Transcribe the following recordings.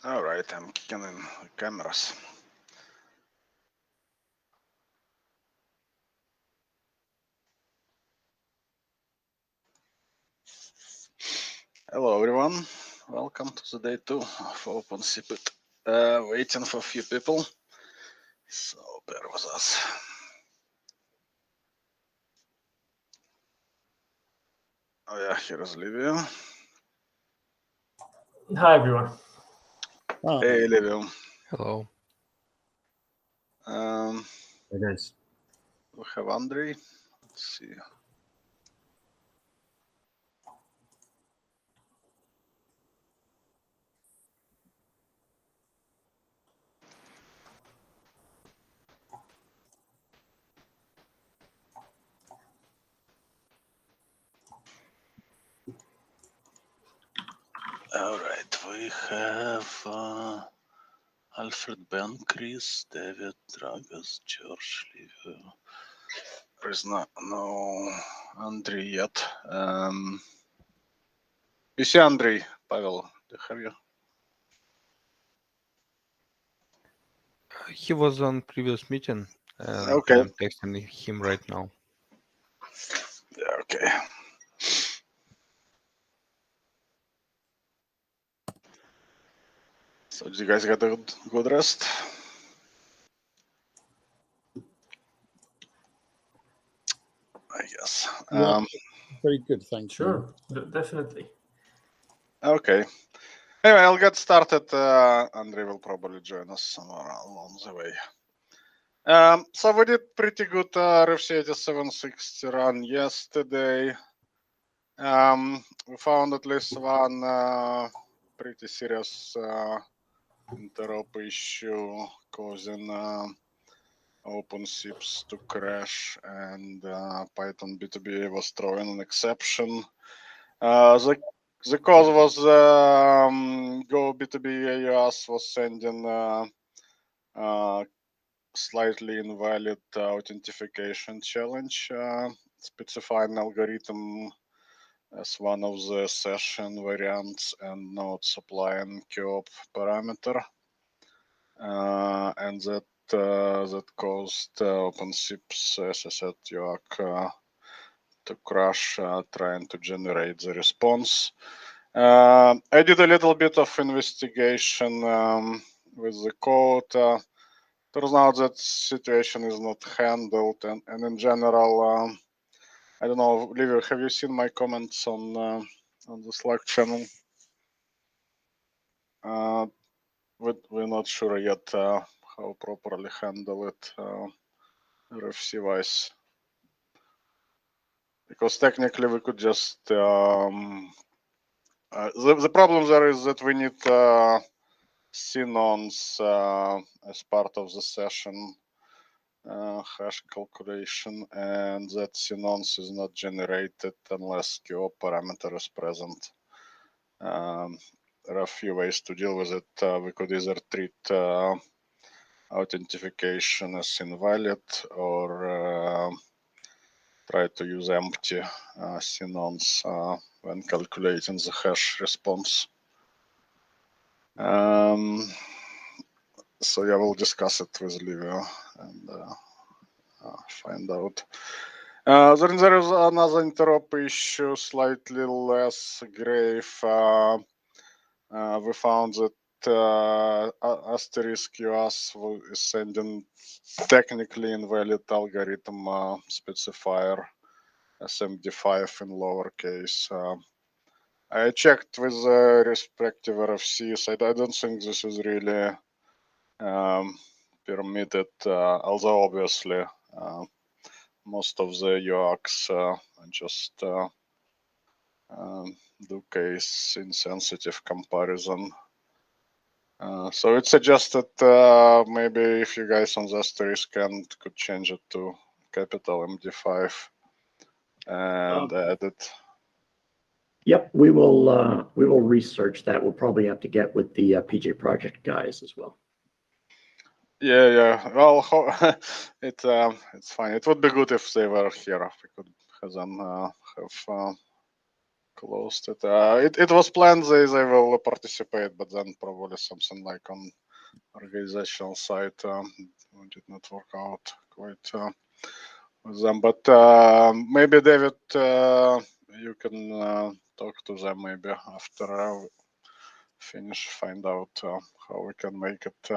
All right, I'm kicking in the cameras. Hello, everyone. Welcome to the day 2 of OpenSIPIt'. Waiting for a few people, so bear with us. Oh yeah, here is Liviu. Hi, everyone. Hey, Liviu. Hello. Hey guys. We have Andrei. Let's see. All right, we have Alfred, Ben, Chris, David, Dragas, George, Liviu. There's no Andrei yet. You see Andrei, Pavel, do you have you? He was on previous meeting. Okay. I'm texting him right now. Yeah, okay. So did you guys get a good rest? I guess. Yeah, very good, thank Sure, definitely. Okay. Anyway, I'll get started. Andrei will probably join us somewhere along the way. So we did pretty good RFC 8760 run yesterday. We found at least one pretty serious interop issue causing OpenSIPs to crash, and Python B2B was throwing an exception. The cause was Go B2B AUS was sending slightly invalid authentication challenge, specifying algorithm as one of the session variants and not supplying QOP parameter, and that caused OpenSIP's SSH UAC to crash trying to generate the response. I did a little bit of investigation with the code. Turns out that situation is not handled, and in general, I don't know, Liviu, have you seen my comments on the Slack channel? We're not sure yet how properly handle it RFC-wise. Because technically we could just... the problem there is that we need synons as part of the session hash calculation, and that synons is not generated unless QOP parameter is present. There are a few ways to deal with it. We could either treat authentication as invalid or try to use empty synons when calculating the hash response. So yeah, we'll discuss it with Liviu and find out. Then there is another interop issue, slightly less grave. We found that asterisk US is sending technically invalid algorithm specifier SMD5 in lowercase. I checked with the respective RFCs. I don't think this is really permitted, although obviously most of the UACs just do case insensitive comparison. So it's suggested maybe if you guys on the asterisk could change it to capital MD5 and add it. Yep, we will research that. We'll probably have to get with the PJ Project guys as well. Yeah. Well, it's fine. It would be good if they were here. We could have them have closed it. It was planned they will participate, but then probably something like on organizational side did not work out quite with them. But maybe David, you can talk to them maybe after finish, find out how we can make it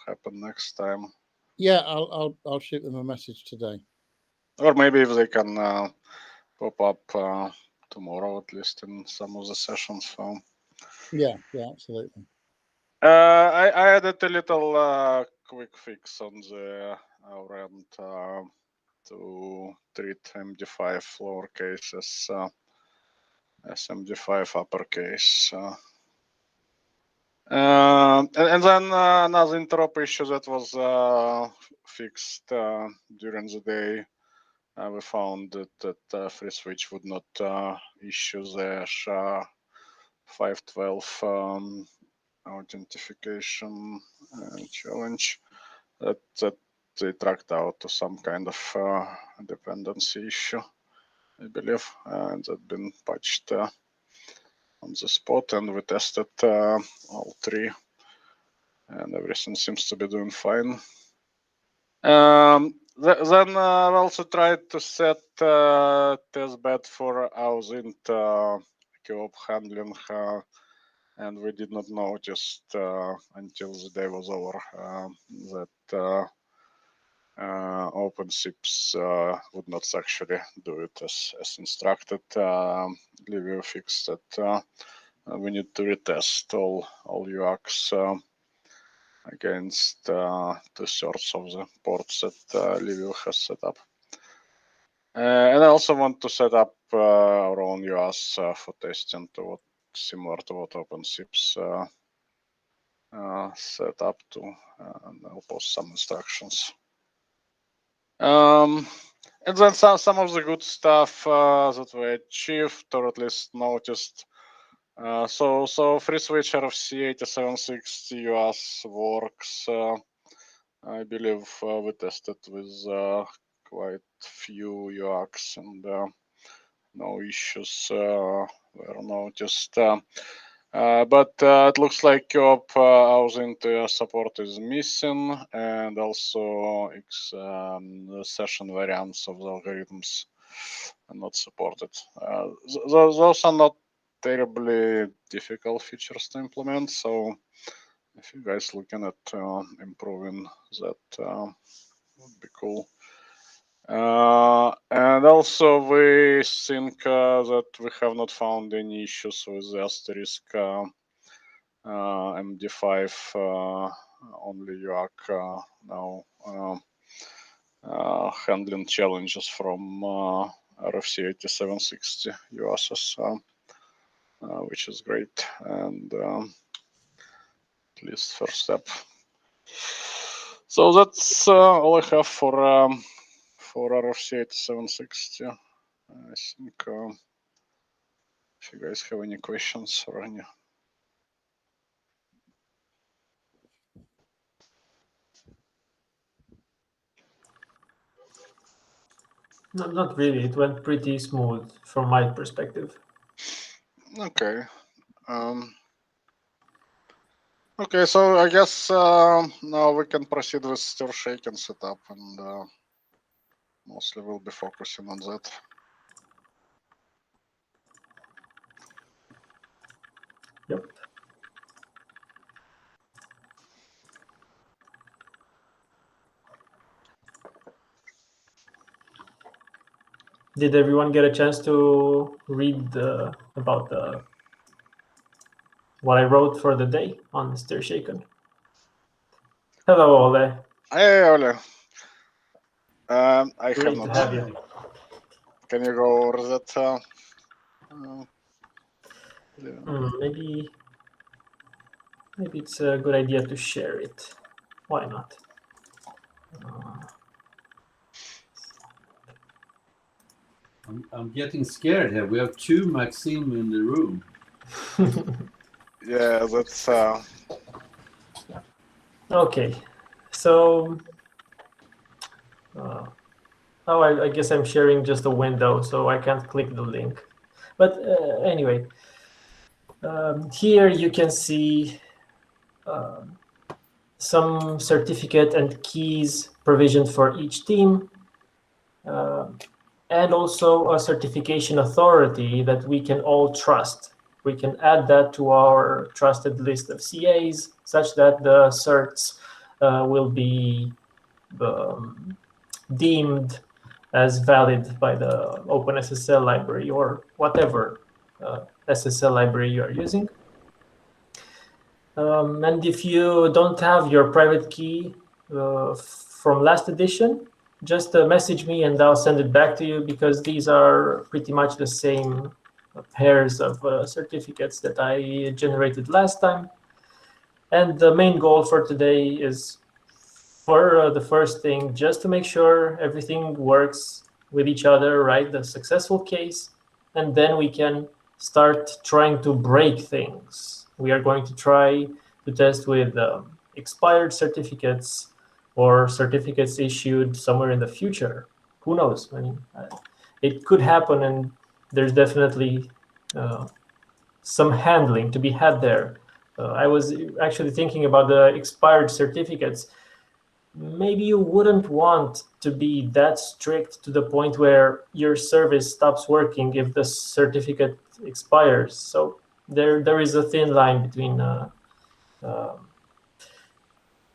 happen next time. Yeah, I'll shoot them a message today. Or maybe if they can pop up tomorrow, at least in some of the sessions. Yeah, absolutely. I added a little quick fix on the our end to treat MD5 lowercase as MD5 uppercase. And then another interop issue that was fixed during the day. We found that FreeSwitch would not issue the SHA-512 authentication challenge that they tracked out to some kind of dependency issue, I believe, and that been patched on the spot, and we tested all three, and everything seems to be doing fine. Then we also tried to set testbed for ausint QOP handling, and we did not notice until the day was over that OpenSIPs would not actually do it as instructed. Liviu fixed that we need to retest all UACs against 2/3 of the ports that Liviu has set up. And I also want to set up our own UAS for testing to what similar to what OpenSIPs set up to, and I'll post some instructions. And then some of the good stuff that we achieved, or at least noticed. So FreeSwitch RFC8760 UAS works. I believe we tested with quite few UACs, and no issues were noticed. But it looks like QOP ausint support is missing, and also session variants of the algorithms are not supported. Those are not terribly difficult features to implement, so if you guys looking at improving that, would be cool. And also we think that we have not found any issues with the asterisk MD5 only UAC now handling challenges from RFC8760 UASs, which is great, and at least first step. So that's all I have for RFC8760. I think if you guys have any questions or any. Not really. It went pretty smooth from my perspective. Okay. Okay, so I guess now we can proceed with stir shake and setup, and mostly we'll be focusing on that. Yep. Did everyone get a chance to read about what I wrote for the day on Stir Shaken? Hello, Ole. Hey, Ole. I Great have to not. have you. Can you go over that? Maybe it's a good idea to share it. Why not? I'm getting scared here. We have two Maxime in the room. Yeah, that's. Okay, so I guess I'm sharing just a window, so I can't click the link. But anyway, here you can see some certificate and keys provisioned for each team, and also a certification authority that we can all trust. We can add that to our trusted list of CAs such that the certs will be deemed as valid by the OpenSSL library or whatever SSL library you are using. And if you don't have your private key from last edition, just message me and I'll send it back to you, because these are pretty much the same pairs of certificates that I generated last time. And the main goal for today is, for the first thing, just to make sure everything works with each other, right? The successful case, and then we can start trying to break things. We are going to try to test with expired certificates or certificates issued somewhere in the future. Who knows? I mean, it could happen, and there's definitely some handling to be had there. I was actually thinking about the expired certificates. Maybe you wouldn't want to be that strict to the point where your service stops working if the certificate expires. So there is a thin line between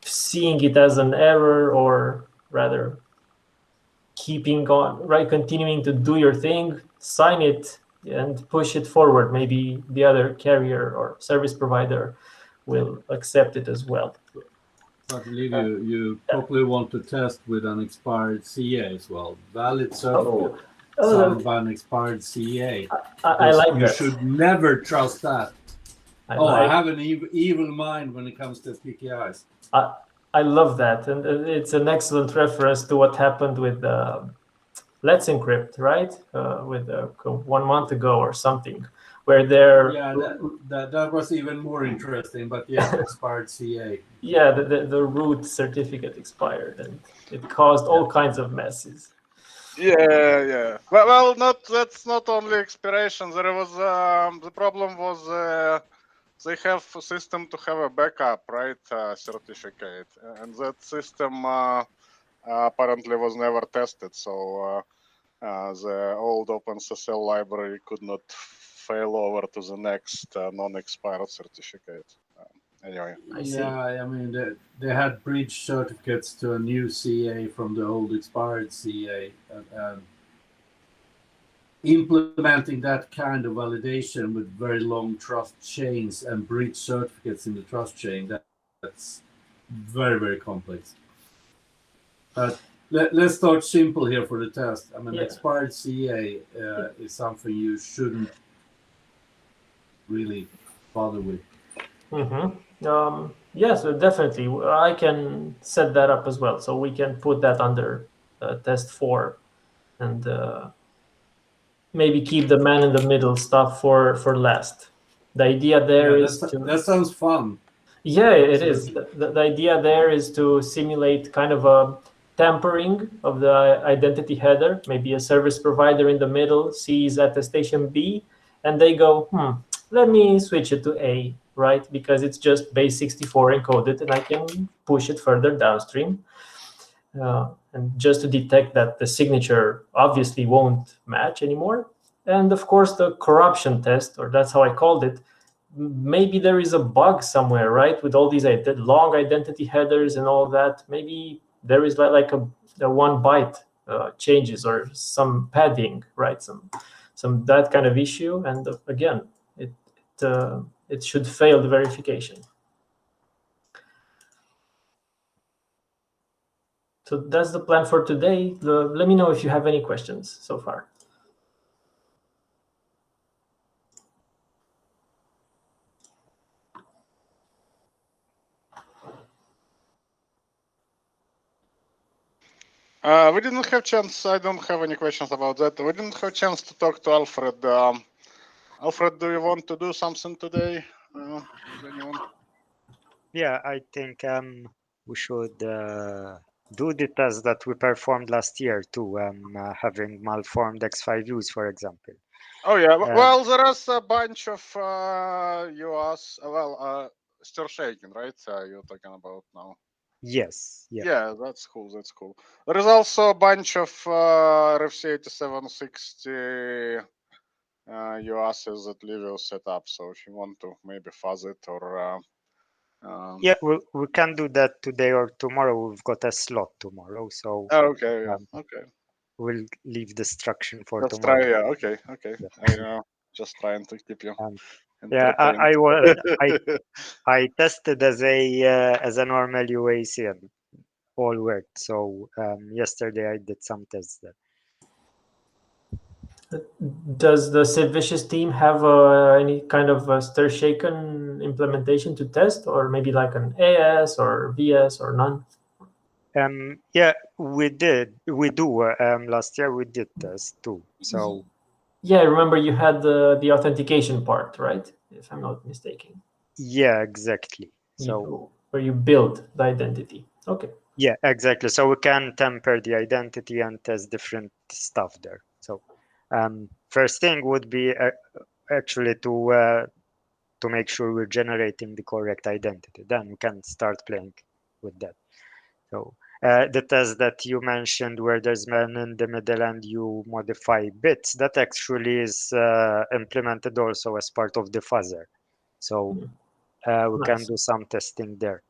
seeing it as an error, or rather keeping on, right, continuing to do your thing, sign it and push it forward. Maybe the other carrier or service provider will accept it as well. But Liviu, you probably want to test with an expired CA as well. Valid certificate signed by an expired CA. I like you that. should never trust that. I have an evil mind when it comes to PKIs. I love that, and it's an excellent reference to what happened with Let's Encrypt, right? With 1 month ago or something, where they're that was even more interesting. But yeah, expired CA. Yeah, the root certificate expired, and it caused all kinds of messes. Yeah. Well, that's not only expiration. There was the problem was they have a system to have a backup, right? Certificate, and that system apparently was never tested. So the old OpenSSL library could not fail over to the next non-expired certificate. Anyway. I mean, they had bridge certificates to a new CA from the old expired CA. Implementing that kind of validation with very long trust chains and bridge certificates in the trust chain, that's very, very complex. But let's start simple here for the test. I mean, expired CA is something you shouldn't really bother with. Yes, definitely. I can set that up as well. So we can put that under test 4 and maybe keep the man in the middle stuff for last. The idea there is that sounds fun. Yeah, it is. The idea there is to simulate kind of a tampering of the identity header. Maybe a service provider in the middle sees attestation B, and they go, let me switch it to A, right? Because it's just base 64 encoded, and I can push it further downstream. And just to detect that the signature obviously won't match anymore. And of course, the corruption test, or that's how I called it, maybe there is a bug somewhere, right? With all these long identity headers and all that, maybe there is like a 1 byte changes or some padding, right? Some that kind of issue. And again, it should fail the verification. So that's the plan for today. Let me know if you have any questions so far. We didn't have chance. I don't have any questions about that. We didn't have a chance to talk to Alfred. Alfred, do you want to do something today? Anyone? Yeah, I think we should do the test that we performed last year too, having malformed X5 views, for example. Oh yeah. Um, Well, there is a bunch of US. Still shaking, right? You're talking about now. yes, yeah. Yeah, that's cool. That's cool. There is also a bunch of RFC 8760 USs that Liviu set up. So if you want to maybe fuzz it or Yeah, we can do that today or tomorrow. We've got a slot tomorrow, so okay, yeah, um, okay. we'll leave the instruction for Let's tomorrow. try. Yeah, okay, okay. Yeah. Just trying to keep you Yeah, entertained. I tested as a normal UAC and all worked. So yesterday I did some tests there. Does the Vicious team have any kind of stir shaken implementation to test, or maybe like an AS or VS or none? Yeah, we do. Last year we did test too. So yeah, I remember you had the authentication part, right? If I'm not mistaken. yeah, exactly. So where you build the identity. Okay. yeah, exactly. So we can temper the identity and test different stuff there. So first thing would be actually to make sure we're generating the correct identity. Then we can start playing with that. So the test that you mentioned where there's man in the middle and you modify bits, that actually is implemented also as part of the fuzzer. So we can do some testing there.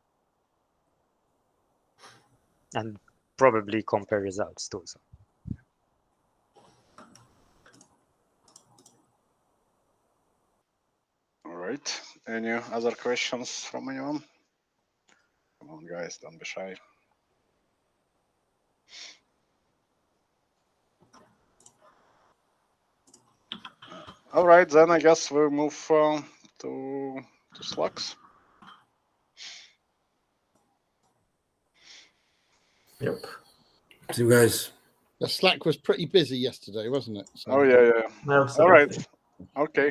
And probably compare results too. So. All right. Any other questions from anyone? Come on, guys, don't be shy. All right, then I guess we move to Slacks. Yep. See you guys. The Slack was pretty busy yesterday, wasn't it? So, Oh yeah. Absolutely. All right. Okay.